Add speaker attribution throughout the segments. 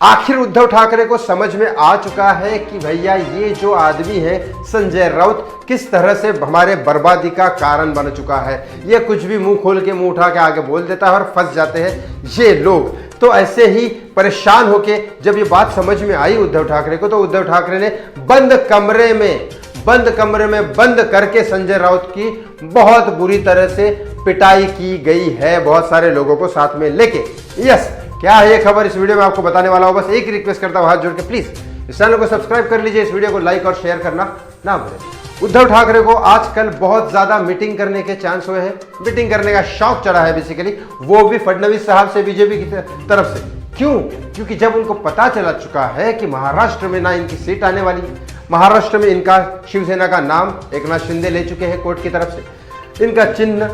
Speaker 1: आखिर उद्धव ठाकरे को समझ में आ चुका है कि भैया ये जो आदमी है संजय राउत किस तरह से हमारे बर्बादी का कारण बन चुका है। ये कुछ भी मुंह खोल के मुंह उठा के आगे बोल देता है और फंस जाते हैं ये लोग। तो ऐसे ही परेशान होके जब ये बात समझ में आई उद्धव ठाकरे को, तो उद्धव ठाकरे ने बंद कमरे में बंद करके संजय राउत की बहुत बुरी तरह से पिटाई की गई है, बहुत सारे लोगों को साथ में लेके। यस, क्या है ये खबर इस वीडियो में आपको बताने वाला हूं। बस एक रिक्वेस्ट करता हूं हाथ जोड़ के, प्लीज इस चैनल को सब्सक्राइब कर लीजिए, इस वीडियो को लाइक और शेयर करना ना भूलें। उद्धव ठाकरे को आजकल बहुत ज्यादा मीटिंग करने के चांस हुए हैं, मीटिंग करने का शौक चढ़ा है बेसिकली, वो भी फडणवीस साहब से, बीजेपी की तरफ से। क्यों? क्योंकि जब उनको पता चला चुका है कि महाराष्ट्र में ना इनकी सीट आने वाली है, महाराष्ट्र में इनका शिवसेना का नाम एकनाथ शिंदे ले चुके हैं कोर्ट की तरफ से, इनका चिन्ह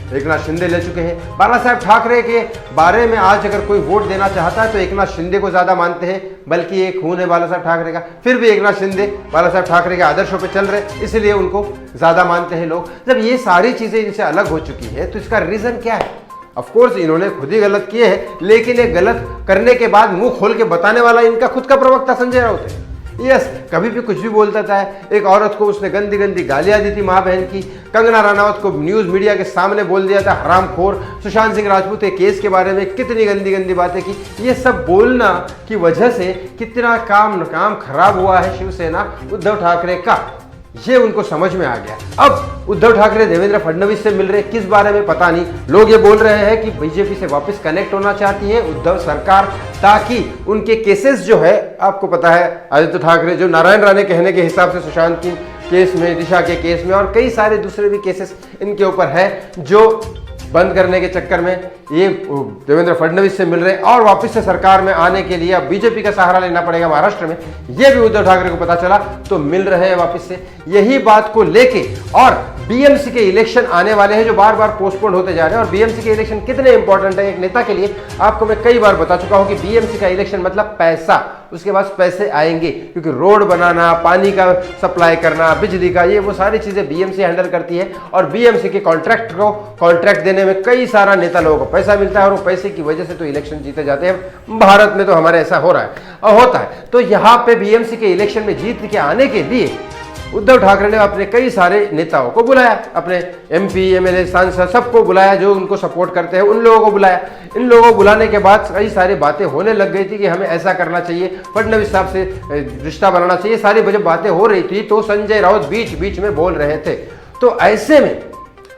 Speaker 1: एकनाथ शिंदे ले चुके हैं। बाला साहब ठाकरे के बारे में आज अगर कोई वोट देना चाहता है तो एकनाथ शिंदे को ज्यादा मानते हैं, बल्कि एक खून है बाला साहब ठाकरे का। फिर भी एकनाथ शिंदे बाला साहब ठाकरे के आदर्शों पे चल रहे, इसलिए उनको ज्यादा मानते हैं लोग। जब ये सारी चीजें इनसे अलग हो चुकी है तो इसका रीजन क्या है? ऑफ कोर्स इन्होंने खुद ही गलत किए हैं, लेकिन ये गलत करने के बाद मुंह खोल के बताने वाला इनका खुद का प्रवक्ता संजय राउत है। यस, कभी भी कुछ भी बोलता था। एक औरत को उसने गंदी गंदी गालियां दी थी, माँ बहन की। कंगना रनावत को न्यूज मीडिया के सामने बोल दिया था हरामखोर। सुशांत सिंह राजपूत के केस के बारे में कितनी गंदी गंदी बातें की। ये सब बोलना की वजह से कितना काम खराब हुआ है शिवसेना उद्धव ठाकरे का, ये उनको समझ में आ गया। अब उद्धव ठाकरे देवेंद्र फडणवीस से मिल रहे, किस बारे में पता नहीं। लोग ये बोल रहे हैं कि बीजेपी से वापस कनेक्ट होना चाहती है उद्धव सरकार, ताकि उनके केसेस जो है, आपको पता है आदित्य ठाकरे जो नारायण राणे कहने के हिसाब से सुशांत की केस में, दिशा के केस में और कई सारे दूसरे भी केसेस इनके ऊपर है, जो बंद करने के चक्कर में ये देवेंद्र फडणवीस से मिल रहे और वापस से सरकार में आने के लिए अब बीजेपी का सहारा लेना पड़ेगा महाराष्ट्र में। ये भी उद्धव ठाकरे को पता चला तो मिल रहे हैं वापस से। यही बात को लेके और बीएमसी के इलेक्शन आने वाले हैं जो बार बार पोस्टपोन होते जा रहे हैं। और बीएमसी के इलेक्शन कितने इंपॉर्टेंट है एक नेता के लिए, आपको मैं कई बार बता चुका हूं कि बीएमसी का इलेक्शन मतलब पैसा, उसके बाद पैसे आएंगे, क्योंकि रोड बनाना, पानी का सप्लाई करना, बिजली का, ये वो सारी चीजें बीएमसी हैंडल करती है। और बीएमसी के कॉन्ट्रैक्ट को कॉन्ट्रैक्ट देने में कई सारा नेता लोगों को पैसा मिलता है और वो पैसे की वजह से तो इलेक्शन जीते जाते हैं। भारत में तो हमारे ऐसा हो रहा है और होता है। तो यहाँ पे बीएमसी के इलेक्शन में जीत के आने के लिए उद्धव ठाकरे ने अपने कई सारे नेताओं को बुलाया, अपने एमपी, एमएलए, सांसद सबको बुलाया, जो उनको सपोर्ट करते हैं उन लोगों को बुलाया। इन लोगों को बुलाने के बाद कई सारी बातें होने लग गई थी कि हमें ऐसा करना चाहिए, फडणवीस साहब से रिश्ता बनाना चाहिए। सारी जब बातें हो रही थी तो संजय राउत बीच बीच में बोल रहे थे। तो ऐसे में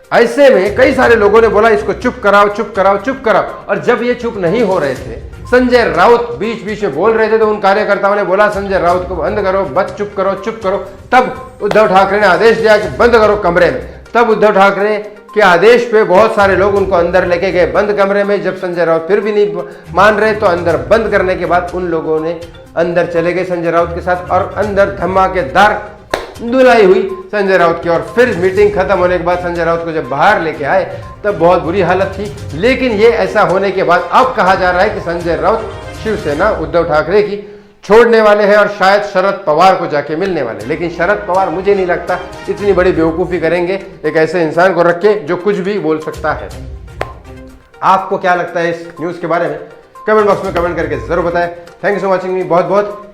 Speaker 1: कई सारे लोगों ने बोला इसको चुप कराओ, चुप कराओ, चुप कराओ। और जब ये चुप नहीं हो रहे थे, संजय राउत बीच बीच में बोल रहे थे, तो उन कार्यकर्ताओं ने बोला संजय राउत को बंद करो, बस चुप करो, चुप करो। तब उद्धव ठाकरे ने आदेश दिया कि बंद करो कमरे में। तब उद्धव ठाकरे के आदेश पे बहुत सारे लोग उनको अंदर लेके गए बंद कमरे में। जब संजय राउत फिर भी नहीं मान रहे तो अंदर बंद करने के बाद उन लोगों ने अंदर चले गए संजय राउत के साथ और अंदर धमाकेदार धुलाई हुई संजय राउत की। और फिर मीटिंग खत्म होने के बाद संजय राउत को जब बाहर लेके आए तब बहुत बुरी हालत थी। लेकिन ये ऐसा होने के बाद अब कहा जा रहा है कि संजय राउत शिवसेना उद्धव ठाकरे की छोड़ने वाले हैं और शायद शरद पवार को जाके मिलने वाले। लेकिन शरद पवार मुझे नहीं लगता इतनी बड़ी बेवकूफ़ी करेंगे एक ऐसे इंसान को रख के जो कुछ भी बोल सकता है। आपको क्या लगता है इस न्यूज़ के बारे में? कमेंट बॉक्स में कमेंट करके जरूर बताएं। थैंक यू सो मच, बहुत बहुत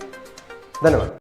Speaker 1: धन्यवाद।